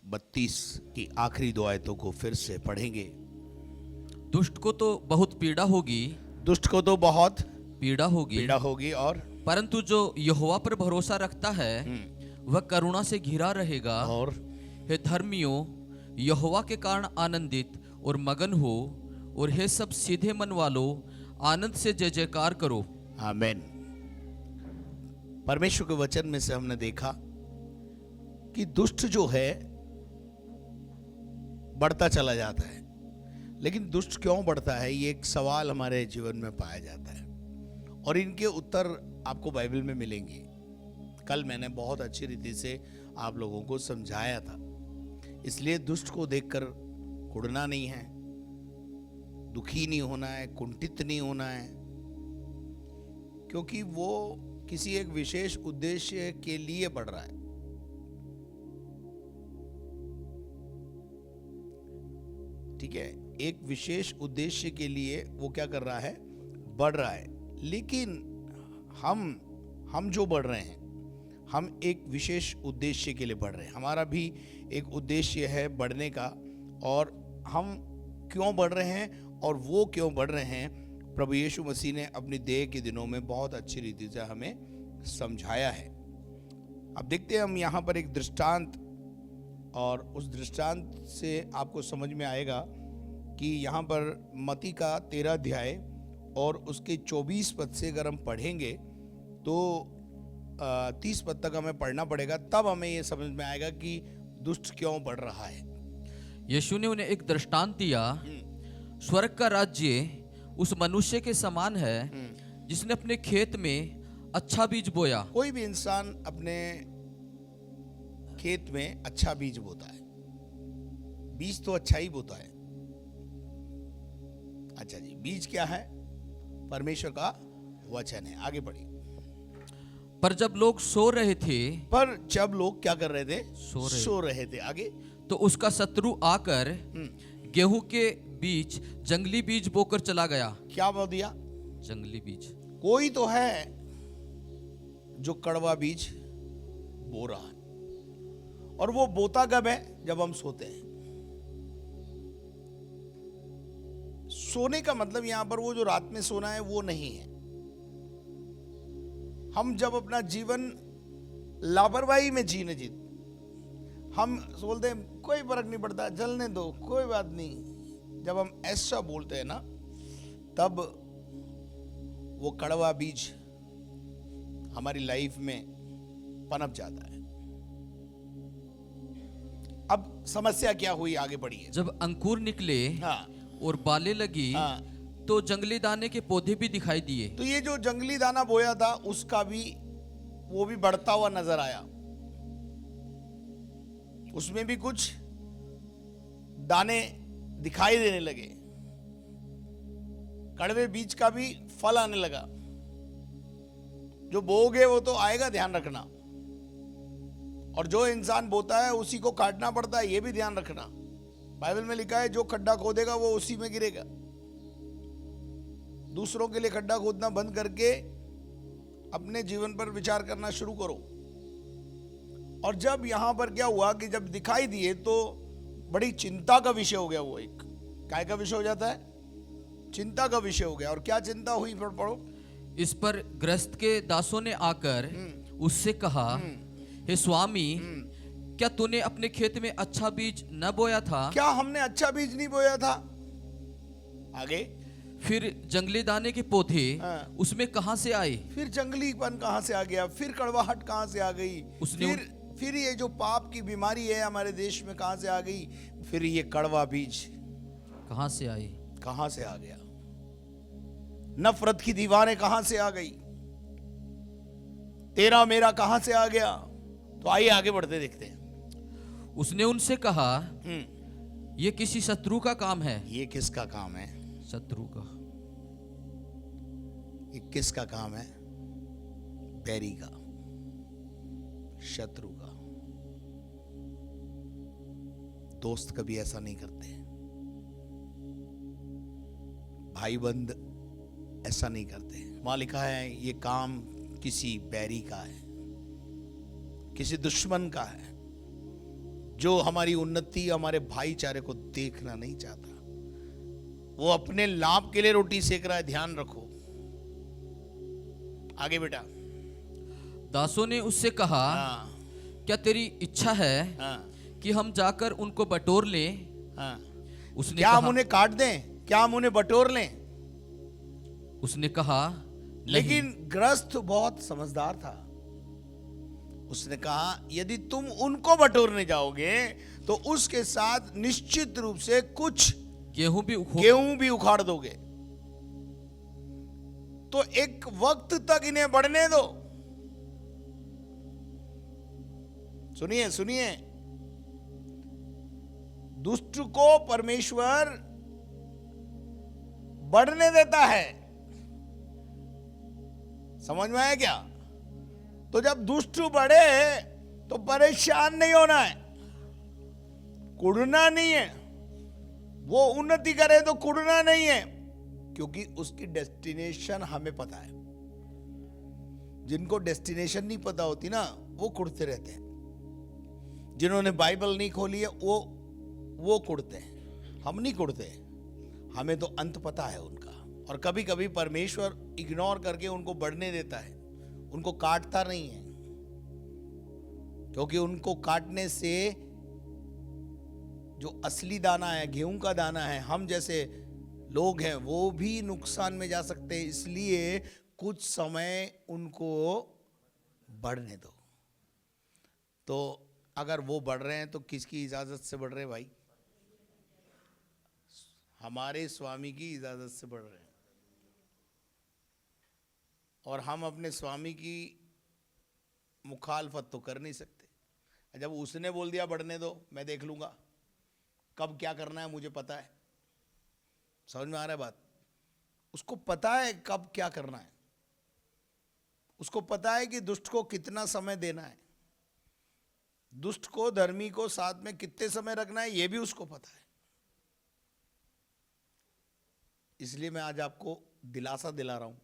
32 की आखिरी दो आयतों को फिर से पढ़ेंगे। दुष्ट को तो बहुत पीड़ा होगी, दुष्ट को तो बहुत पीड़ा होगी, पीड़ा होगी और परंतु जो यहोवा पर भरोसा रखता है वह करुणा से घिरा रहेगा। और हे धर्मियों, यहोवा के कारण आनंदित और मगन हो, और हे सब सीधे मन वालों, आनंद से जय जयकार करो। आमीन। परमेश्वर के वचन में से हमने देखा कि दुष्ट जो है बढ़ता चला जाता है, लेकिन दुष्ट क्यों बढ़ता है, ये एक सवाल हमारे जीवन में पाया जाता है और इनके उत्तर आपको बाइबल में मिलेंगे। कल मैंने बहुत अच्छी रीति से आप लोगों को समझाया था। इसलिए दुष्ट को देखकर कुढ़ना नहीं है, दुखी नहीं होना है, कुंठित नहीं होना है, क्योंकि वो किसी एक विशेष उद्देश्य के लिए बढ़ रहा है। ठीक है, एक विशेष उद्देश्य के लिए वो क्या कर रहा है, बढ़ रहा है। लेकिन हम जो बढ़ रहे हैं, हम एक विशेष उद्देश्य के लिए बढ़ रहे हैं। हमारा भी एक उद्देश्य है बढ़ने का, और हम क्यों बढ़ रहे हैं और वो क्यों बढ़ रहे हैं, प्रभु यीशु मसीह ने अपनी देह के दिनों में बहुत अच्छी रीति से हमें समझाया है। अब देखते हैं हम यहाँ पर एक दृष्टांत, और उस दृष्टांत से आपको समझ में आएगा कि यहाँ पर मत्ती का 13 अध्याय और उसके 24 पद से अगर हम पढ़ेंगे तो 30 पद तक हमें पढ़ना पड़ेगा, तब हमें ये समझ में आएगा कि दुष्ट क्यों बढ़ रहा है। यीशु ने उन्हें एक दृष्टांत दिया, स्वर्ग का राज्य उस मनुष्य के समान है जिसने अपने खेत में अच्छा बीज बोया। कोई भी इंसान अपने खेत में अच्छा बीज बोता है, बीज तो अच्छा ही बोता है। अच्छा जी, बीज क्या है? परमेश्वर का वचन है। आगे बढ़िए। पर जब लोग सो रहे थे, पर जब लोग क्या कर रहे थे? सो रहे थे। आगे, तो उसका शत्रु आकर गेहूं के बीच जंगली बीज बोकर चला गया। क्या बो दिया? जंगली बीज। कोई तो है जो कड़वा बीज बो रहा है, और वो बोता कब है? जब हम सोते हैं। सोने का मतलब यहां पर वो जो रात में सोना है वो नहीं है। हम जब अपना जीवन लापरवाही में जीने हम बोलते हैं कोई फर्क नहीं पड़ता, जलने दो, कोई बात नहीं। जब हम ऐसा बोलते हैं ना, तब वो कड़वा बीज हमारी लाइफ में पनप जाता है। अब समस्या क्या हुई? आगे बढ़िए। जब अंकुर निकले और बालें लगी तो जंगली दाने के पौधे भी दिखाई दिए। तो ये जो जंगली दाना बोया था उसका भी, वो भी बढ़ता हुआ नजर आया। उसमें भी कुछ दाने दिखाई देने लगे। कड़वे बीज का भी फल आने लगा। जो बोओगे वो तो आएगा, ध्यान रखना। और जो इंसान बोता है उसी को काटना पड़ता है, ये भी ध्यान रखना। बाइबल में लिखा है जो खड्डा खोदेगा वो उसी में गिरेगा। दूसरों के लिए खड्डा खोदना बंद करके अपने जीवन पर विचार करना शुरू करो। और जब यहां पर क्या हुआ कि जब दिखाई दिए तो बड़ी चिंता का विषय हो गया। वो एक काय का विषय हो जाता है? चिंता का विषय हो गया। और क्या चिंता हुई? पढ़ो। इस पर ग्रस्त के दासों ने आकर उससे कहा, हे स्वामी, क्या तूने अपने खेत में अच्छा बीज न बोया था? क्या हमने अच्छा बीज नहीं बोया था? आगे, फिर जंगली दाने के पौधे उसमें कहां से आए? फिर जंगलीपन कहां से आ गया? फिर कड़वाहट कहां से आ गई? फिर ये जो पाप की बीमारी है हमारे देश में कहां से आ गई? फिर ये कड़वा बीज कहां से आई? कहां से आ गया? नफरत की दीवारें कहां से आ गई? तेरा मेरा कहां से आ गया? तो आइए आगे बढ़ते देखते हैं। उसने उनसे कहा, ये किसी शत्रु का काम है। ये किसका काम है? शत्रु का। ये किसका काम है? बैरी का, शत्रु का। दोस्त कभी ऐसा नहीं करते, भाई बंद ऐसा नहीं करते। वहां लिखा है ये काम किसी बैरी का है, किसी दुश्मन का है। जो हमारी उन्नति, हमारे भाईचारे को देखना नहीं चाहता, वो अपने लाभ के लिए रोटी सेक रहा है। ध्यान रखो। आगे बेटा। दासों ने उससे कहा, हाँ क्या तेरी इच्छा है हाँ कि हम जाकर उनको बटोर लें? हाँ। उसने क्या हम कहा, उन्हें काट दें? क्या हम उन्हें बटोर लें? उसने कहा, लेकिन गृहस्थ बहुत समझदार था। उसने कहा, यदि तुम उनको बटोरने जाओगे तो उसके साथ निश्चित रूप से कुछ गेहूं भी उखाड़ दोगे। तो एक वक्त तक इन्हें बढ़ने दो। सुनिए सुनिए, दुष्ट को परमेश्वर बढ़ने देता है। समझ में आया क्या? तो जब दुष्ट बढ़े तो परेशान नहीं होना है, कुड़ना नहीं है। वो उन्नति करे तो कुड़ना नहीं है, क्योंकि उसकी डेस्टिनेशन हमें पता है। जिनको डेस्टिनेशन नहीं पता होती ना, वो कुड़ते रहते हैं। जिन्होंने बाइबल नहीं खोली है वो कुड़ते हैं। हम नहीं कुड़ते, हमें तो अंत पता है उनका। और कभी कभी परमेश्वर इग्नोर करके उनको बढ़ने देता है, उनको काटता नहीं है, क्योंकि उनको काटने से जो असली दाना है, गेहूं का दाना है, हम जैसे लोग हैं, वो भी नुकसान में जा सकते हैं। इसलिए कुछ समय उनको बढ़ने दो। तो अगर वो बढ़ रहे हैं तो किसकी इजाजत से बढ़ रहे हैं भाई? हमारे स्वामी की इजाजत से बढ़ रहे हैं। और हम अपने स्वामी की मुखालफत तो कर नहीं सकते। जब उसने बोल दिया बढ़ने दो, मैं देख लूंगा, कब क्या करना है मुझे पता है। समझ में आ रहा है बात? उसको पता है कब क्या करना है, उसको पता है कि दुष्ट को कितना समय देना है, दुष्ट को धर्मी को साथ में कितने समय रखना है, यह भी उसको पता है। इसलिए मैं आज आपको दिलासा दिला रहा हूं,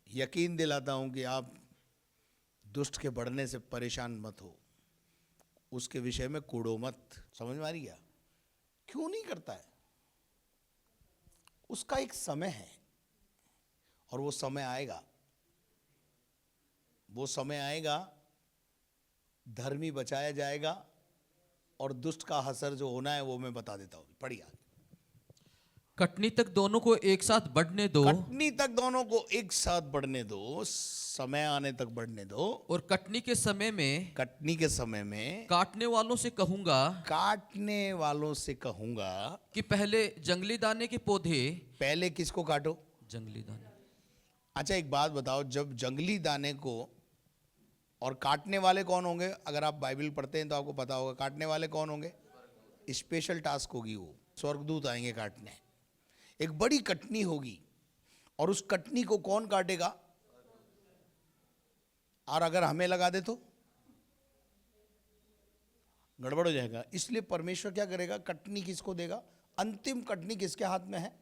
यकीन दिलाता हूं कि आप दुष्ट के बढ़ने से परेशान मत हो, उसके विषय में कूड़ो मत। समझ में आ रही क्या? क्यों नहीं करता है? उसका एक समय है और वो समय आएगा। वो समय आएगा, धर्मी बचाया जाएगा और दुष्ट का हसर जो होना है वो मैं बता देता हूं। पढ़िए आगे। कटनी तक दोनों को एक साथ बढ़ने दो, कटनी तक दोनों को एक साथ बढ़ने दो, समय आने तक बढ़ने दो। और कटनी के समय में काटने वालों से कहूंगा कि पहले जंगली दाने के पौधे। पहले किसको काटो? जंगली दाने। अच्छा एक बात बताओ, जब जंगली दाने को, और काटने वाले कौन होंगे? अगर आप बाइबल पढ़ते हैं तो आपको पता होगा काटने वाले कौन होंगे। स्पेशल टास्क होगी, वो स्वर्गदूत आएंगे काटने। एक बड़ी कटनी होगी और उस कटनी को कौन काटेगा? और अगर हमें लगा दे तो गड़बड़ हो जाएगा। इसलिए परमेश्वर क्या करेगा? कटनी किसको देगा? अंतिम कटनी किसके हाथ में है?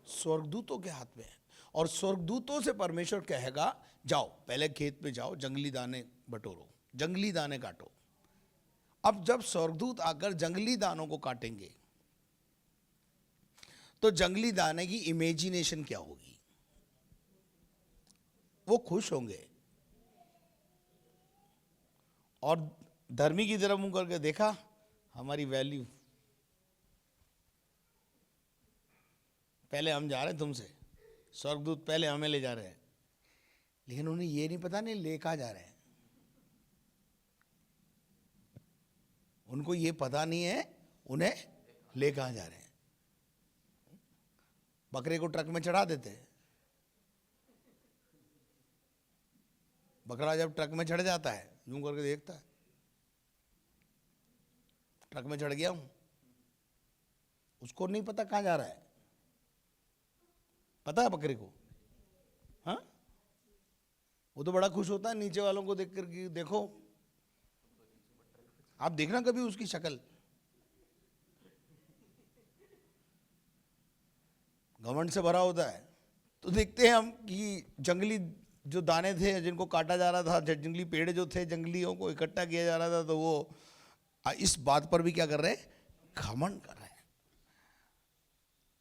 स्वर्गदूतों के हाथ में है। और स्वर्गदूतों से परमेश्वर कहेगा, जाओ पहले खेत में जाओ, जंगली दाने बटोरो, जंगली दाने काटो। अब जब स्वर्गदूत आकर जंगली दानों को काटेंगे तो जंगली दाने की इमेजिनेशन क्या होगी? वो खुश होंगे और धर्मी की तरफ मुंह करके, देखा हमारी वैल्यू, पहले हम जा रहे हैं तुमसे, स्वर्गदूत पहले हमें ले जा रहे हैं। लेकिन उन्हें ये नहीं पता नहीं ले कहां जा रहे हैं। उनको ये पता नहीं है उन्हें ले कहां जा रहे हैं। बकरे को ट्रक में चढ़ा देते, बकरा जब ट्रक में चढ़ जाता है यूं करके देखता है, ट्रक में चढ़ गया हूं, उसको नहीं पता कहां जा रहा है। पता है बकरे को? हाँ, वो तो बड़ा खुश होता है नीचे वालों को देख कर कि देखो, आप देखना कभी उसकी शक्ल, घमंड से भरा होता है। तो देखते हैं हम कि जंगली जो दाने थे जिनको काटा जा रहा था, जंगली पेड़ जो थे, जंगलियों को इकट्ठा किया जा रहा था, तो वो इस बात पर भी क्या कर रहे हैं? घमंड कर रहे हैं।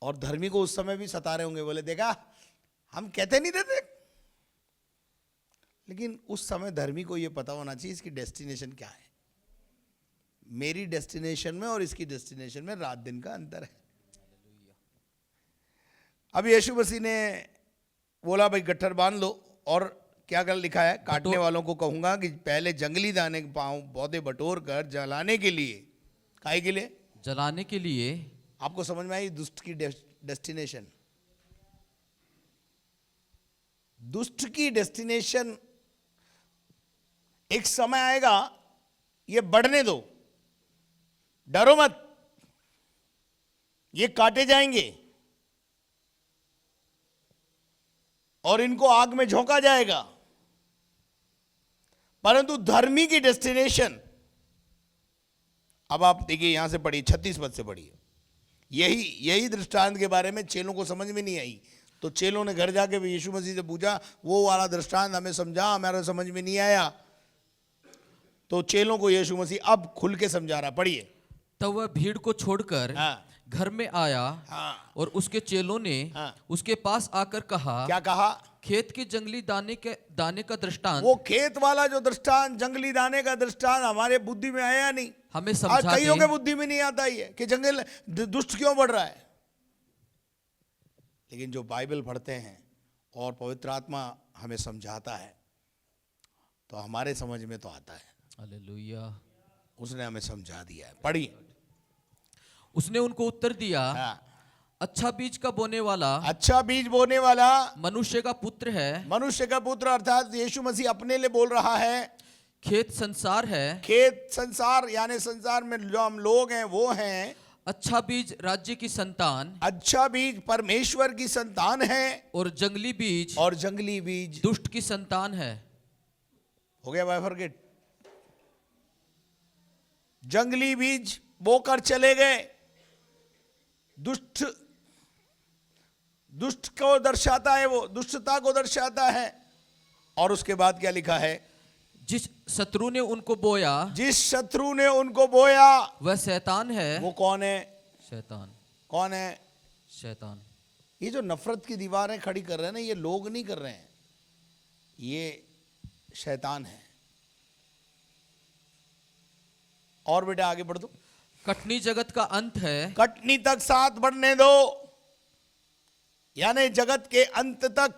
और धर्मी को उस समय भी सता रहे होंगे, बोले देखा हम कहते नहीं देते। लेकिन उस समय धर्मी को ये पता होना चाहिए इसकी डेस्टिनेशन क्या है। मेरी डेस्टिनेशन में और इसकी डेस्टिनेशन में रात दिन का अंतर है। अब यीशु मसीह ने बोला भाई गट्ठर बांध लो, और क्या कर लिखा है? काटने वालों को कहूंगा कि पहले जंगली दाने पौधे बटोर कर जलाने के लिए, काहे के लिए? जलाने के लिए। आपको समझ में आई दुष्ट की डेस्टिनेशन? दुष्ट की डेस्टिनेशन, एक समय आएगा, ये बढ़ने दो, डरो मत, ये काटे जाएंगे और इनको आग में झोंका जाएगा। परंतु धर्मी की डेस्टिनेशन, अब आप देखिए यहां से पढ़िए, 36 पद से पढ़िए। यही दृष्टांत के बारे में चेलों को समझ में नहीं आई, तो चेलों ने घर जाके भी यीशु मसीह से पूछा, वो वाला दृष्टांत हमें समझा, हमारे समझ में नहीं आया। तो चेलों को यीशु मसीह अब खुल के समझा रहा। पढ़िए। तब वह भीड़ को छोड़कर घर में आया, और उसके चेलों ने उसके पास आकर कहा। क्या कहा? खेत के जंगली दाने का दृष्टांत। वो खेत वाला जो दृष्टांत, जंगली दाने का दृष्टांत हमारे बुद्धि में आया नहीं, हमें समझा दे। कईयों के बुद्धि में नहीं आता ही है कि जंगल दुष्ट क्यों बढ़ रहा है। लेकिन जो बाइबल पढ़ते हैं और पवित्र आत्मा हमें समझाता है, तो हमारे समझ में तो आता है। हालेलुया। उसने हमें समझा दिया है। पढ़िए। उसने उनको उत्तर दिया, अच्छा बीज का बोने वाला, अच्छा बीज बोने वाला मनुष्य का पुत्र है। मनुष्य का पुत्र अर्थात यीशु मसीह अपने लिए बोल रहा है। खेत संसार है। खेत संसार यानी संसार में जो हम लोग हैं वो हैं। अच्छा बीज राज्य की संतान, अच्छा बीज परमेश्वर की संतान है, और जंगली बीज दुष्ट की संतान है। हो गया बाइफरकेट। जंगली बीज बोकर चले गए, दुष्ट को दर्शाता है, वो दुष्टता को दर्शाता है। और उसके बाद क्या लिखा है? जिस शत्रु ने उनको बोया, वह शैतान है। वो कौन है? शैतान। कौन है? शैतान। ये जो नफरत की दीवारें खड़ी कर रहे हैं ना, ये लोग नहीं कर रहे हैं, ये शैतान है। और बेटा आगे बढ़ दो। कटनी जगत का अंत है। कटनी तक साथ बढ़ने दो, यानी जगत के अंत तक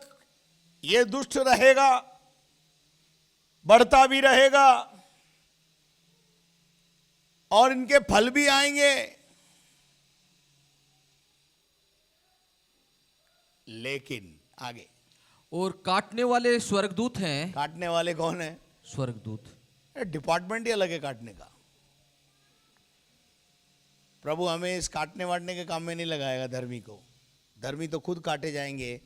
ये दुष्ट रहेगा, बढ़ता भी रहेगा, और इनके फल भी आएंगे। लेकिन आगे, और काटने वाले स्वर्गदूत हैं। काटने वाले कौन है? स्वर्गदूत। डिपार्टमेंट ही अलग है काटने का। प्रभु हमें इस काटने वाटने के काम में नहीं लगाएगा धर्मी को। धर्मी तो खुद काटे जाएंगे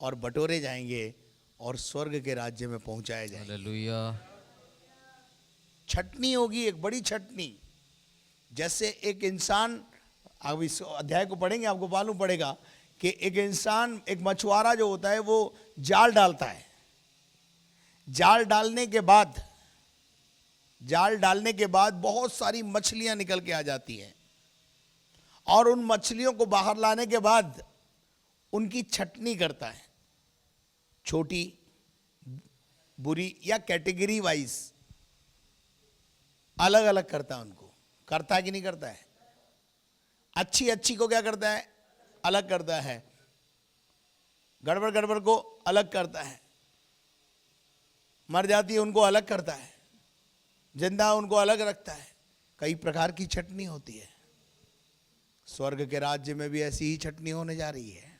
और बटोरे जाएंगे और स्वर्ग के राज्य में पहुंचाए जाएंगे। हालेलुया। छटनी होगी, एक बड़ी छटनी। जैसे एक इंसान, अब इस अध्याय को पढ़ेंगे आपको मालूम पड़ेगा कि एक इंसान, एक मछुआरा जो होता है वो जाल डालता है। जाल डालने के बाद बहुत सारी मछलियां निकल के आ जाती हैं, और उन मछलियों को बाहर लाने के बाद उनकी छटनी करता है, छोटी बुरी या कैटेगरी वाइज अलग अलग करता है उनको। करता है कि नहीं करता है? अच्छी को क्या करता है? अलग करता है। गड़बड़ को अलग करता है। मर जाती है उनको अलग करता है, जिंदा उनको अलग रखता है। कई प्रकार की छटनी होती है। स्वर्ग के राज्य में भी ऐसी ही छटनी होने जा रही है।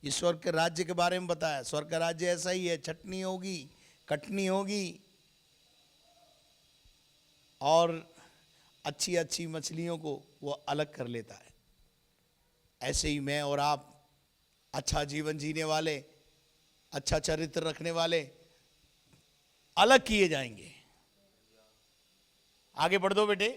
इस स्वर्ग के राज्य के बारे में बताया, स्वर्ग का राज्य ऐसा ही है, छटनी होगी, कटनी होगी, और अच्छी मछलियों को वो अलग कर लेता है। ऐसे ही मैं और आप अच्छा जीवन जीने वाले, अच्छा चरित्र रखने वाले अलग किए जाएंगे। आगे बढ़ दो बेटे।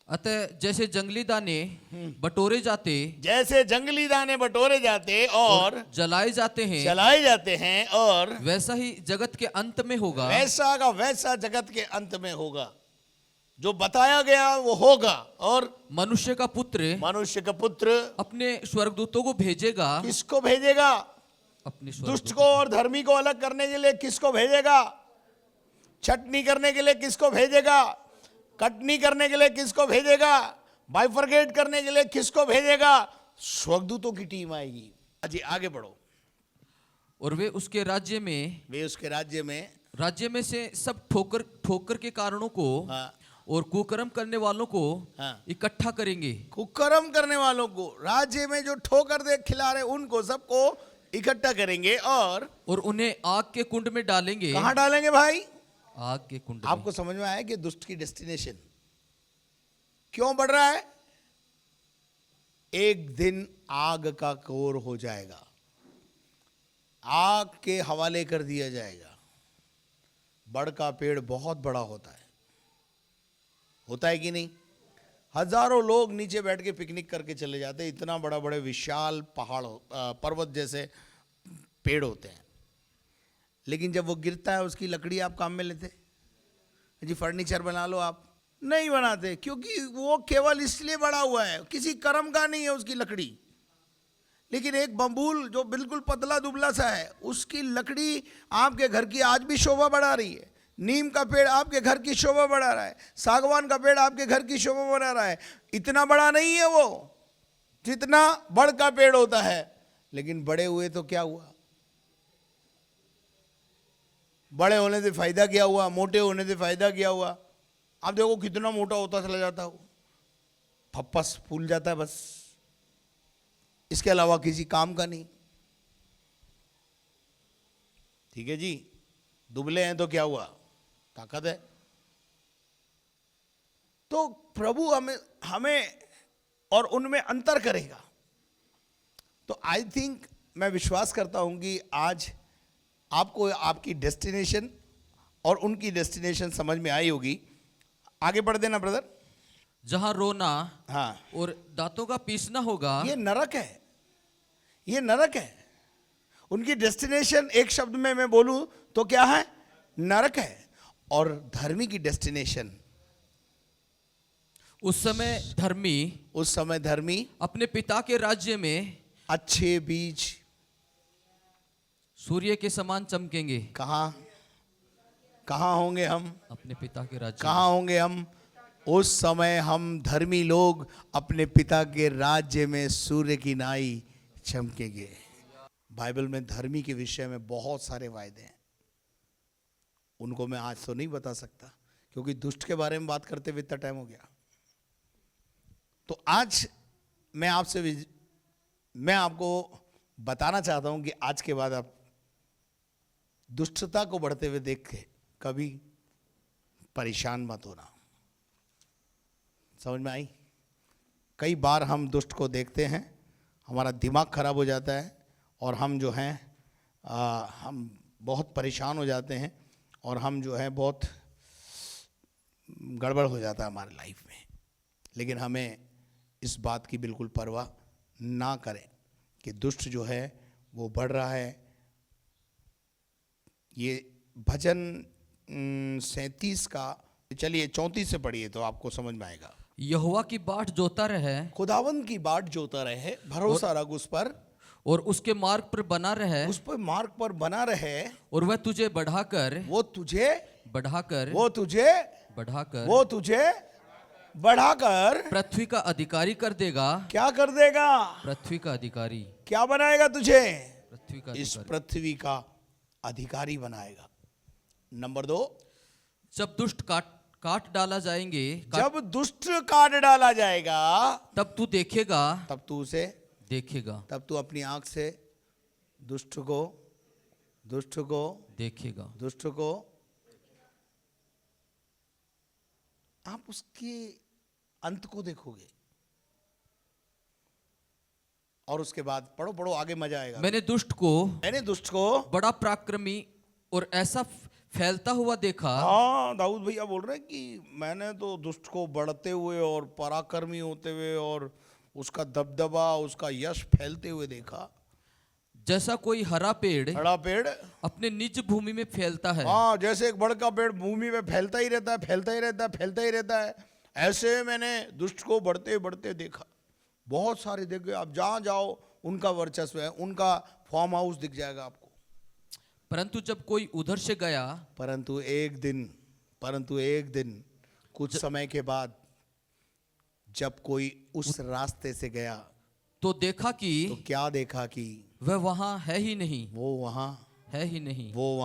अतः जैसे जंगली दाने बटोरे जाते, जैसे जंगली दाने बटोरे जाते और जलाए जाते हैं, जलाए जाते हैं, और वैसा ही जगत के अंत में होगा। वैसा का वैसा जगत के अंत में होगा। जो बताया गया वो होगा। और मनुष्य का पुत्र अपने स्वर्गदूतों को भेजेगा। किसको भेजेगा? अपने दुष्ट को और धर्मी को अलग करने के लिए किसको भेजेगा? छटनी करने के लिए किसको भेजेगा? कटनी करने के लिए किसको भेजेगा? बाइफरगेट करने के लिए किसको भेजेगा? स्वर्गदूतों की टीम आएगी। जी आगे बढ़ो। और वे उसके राज्य में से सब ठोकर के कारणों को, हाँ, और कुकर्म करने वालों को, हाँ, इकट्ठा करेंगे। कुकर्म करने वालों को, राज्य में जो ठोकर दे खिला रहे उनको सबको इकट्ठा करेंगे, और उन्हें आग के कुंड में डालेंगे। कहां डालेंगे भाई? आग के कुंड। आपको समझ में आया कि दुष्ट की डेस्टिनेशन क्यों बढ़ रहा है? एक दिन आग का कोर हो जाएगा, आग के हवाले कर दिया जाएगा। बड़ का पेड़ बहुत बड़ा होता है कि नहीं? हजारों लोग नीचे बैठ के पिकनिक करके चले जाते हैं। इतना बड़ा बड़े विशाल पहाड़ पर्वत जैसे पेड़ होते हैं, लेकिन जब वो गिरता है उसकी लकड़ी आप काम में लेते? जी फर्नीचर बना लो, आप नहीं बनाते, क्योंकि वो केवल इसलिए बड़ा हुआ है, किसी कर्म का नहीं है उसकी लकड़ी। लेकिन एक बम्बूल जो बिल्कुल पतला दुबला सा है, उसकी लकड़ी आपके घर की आज भी शोभा बढ़ा रही है। नीम का पेड़ आपके घर की शोभा बढ़ा रहा है, सागवान का पेड़ आपके घर की शोभा बढ़ा रहा है। इतना बड़ा नहीं है वो जितना बड़ का पेड़ होता है, लेकिन बड़े हुए तो क्या हुआ? बड़े होने से फायदा क्या हुआ? मोटे होने से फायदा क्या हुआ? आप देखो कितना मोटा होता चला जाता है, फप्पस फूल जाता है बस, इसके अलावा किसी काम का नहीं। ठीक है जी, दुबले हैं तो क्या हुआ? ताकत है। तो प्रभु हमें और उनमें अंतर करेगा। तो आई थिंक, मैं विश्वास करता हूं कि आज आपको आपकी डेस्टिनेशन और उनकी डेस्टिनेशन समझ में आई होगी। आगे बढ़ देना ब्रदर। जहां रोना, हाँ, और दांतों का पीसना होगा। ये नरक है, ये नरक है। उनकी डेस्टिनेशन एक शब्द में मैं बोलूं तो क्या है? नरक है। और धर्मी की डेस्टिनेशन, उस समय धर्मी अपने पिता के राज्य में अच्छे बीज सूर्य के समान चमकेंगे। कहां होंगे हम? अपने पिता के राज्य। कहां होंगे हम? उस समय हम धर्मी लोग अपने पिता के राज्य में सूर्य की नाई चमकेंगे। बाइबल में धर्मी के विषय में बहुत सारे वायदे हैं, उनको मैं आज तो नहीं बता सकता, क्योंकि दुष्ट के बारे में बात करते हुए इतना टाइम हो गया। तो आज मैं आपको बताना चाहता हूं कि आज के बाद आप दुष्टता को बढ़ते हुए देख के कभी परेशान मत होना। समझ में आई? कई बार हम दुष्ट को देखते हैं, हमारा दिमाग खराब हो जाता है, और हम जो हैं हम बहुत परेशान हो जाते हैं, और हम जो है बहुत गड़बड़ हो जाता है हमारी लाइफ में। लेकिन हमें इस बात की बिल्कुल परवाह ना करें कि दुष्ट जो है वो बढ़ रहा है। ये भजन 37 का, चलिए 34 से पढ़िए तो आपको समझ में आएगा। यहोवा की बाट जोता रहे, खुदावंद की बाट जोता रहे, भरोसा रख उस पर, और उसके मार्ग पर बना रहे, उस पर मार्ग पर बना रहे, और वह तुझे बढ़ाकर पृथ्वी का अधिकारी कर देगा। क्या कर देगा? पृथ्वी का अधिकारी। क्या बनाएगा तुझे? पृथ्वी का, इस पृथ्वी का अधिकारी बनाएगा। नंबर 2, जब दुष्ट काट डाला जाएंगे, जब दुष्ट काट डाला जाएगा, तब तू देखेगा, तब तू उसे देखेगा, तब तू अपनी आंख से दुष्ट को देखेगा, दुष्ट को आप उसके अंत को देखोगे। और उसके बाद पढ़ो आगे, मजा आएगा। मैंने दुष्ट को बड़ा पराक्रमी और ऐसा फैलता हुआ देखा। हाँ, दाऊद भैया बोल रहे हैं कि मैंने तो दुष्ट को बढ़ते हुए और पराक्रमी होते हुए और उसका दबदबा, उसका यश फैलते हुए देखा। जैसा कोई हरा पेड़ अपने निज भूमि में फैलता है। हाँ, जैसे एक बड़ का पेड़ भूमि में फैलता ही रहता है, फैलता ही रहता है, फैलता ही रहता है, ऐसे मैंने दुष्ट को बढ़ते बढ़ते देखा। बहुत सारे देखे, आप जहां जाओ उनका वर्चस्व है, उनका फार्म हाउस दिख जाएगा आपको। परंतु जब कोई उधर से गया, परंतु एक दिन कुछ समय के बाद जब कोई उस रास्ते से गया तो देखा कि, तो क्या देखा कि वह वहां है ही नहीं। वो वहां है ही नहीं। वो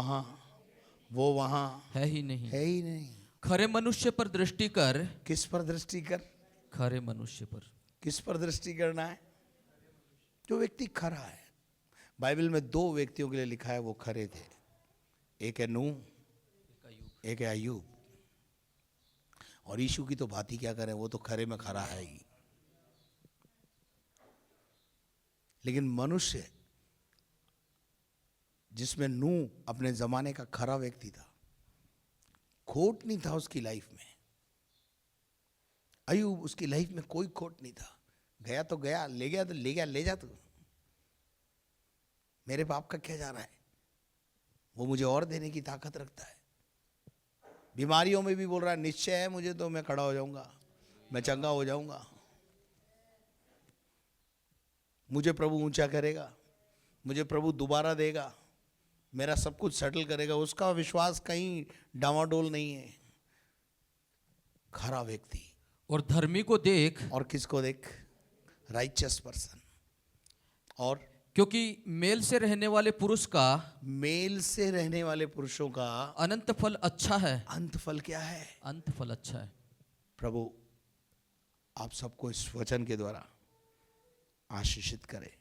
वहां है ही नहीं। है ही नहीं। खरे मनुष्य पर दृष्टि कर। किस पर दृष्टि कर? खरे मनुष्य पर। किस पर दृष्टि करना है? जो व्यक्ति खरा है। बाइबल में 2 व्यक्तियों के लिए लिखा है वो खरे थे, एक है नूह, एक है अय्यूब। और यीशु की तो बात ही क्या करें, वो तो खरे में खरा है ही। लेकिन मनुष्य जिसमें नूह अपने जमाने का खरा व्यक्ति था, खोट नहीं था उसकी लाइफ में। अय्यूब, उसकी लाइफ में कोई खोट नहीं था। गया तो गया, ले गया तो ले गया, ले जा तू, मेरे बाप का क्या जा रहा है, वो मुझे और देने की ताकत रखता है। बीमारियों में भी बोल रहा है निश्चय है मुझे तो मैं खड़ा हो जाऊंगा, मैं चंगा हो जाऊंगा, मुझे प्रभु ऊंचा करेगा, मुझे प्रभु दोबारा देगा, मेरा सब कुछ सेटल करेगा। उसका विश्वास कहीं डामाडोल नहीं है। खरा व्यक्ति। और धर्मी को देख। और किसको देख? Righteous person. और क्योंकि मेल से रहने वाले पुरुष का, मेल से रहने वाले पुरुषों का अनंत फल अच्छा है। अंत फल क्या है? अंत फल अच्छा है। प्रभु आप सबको इस वचन के द्वारा आशीषित करे।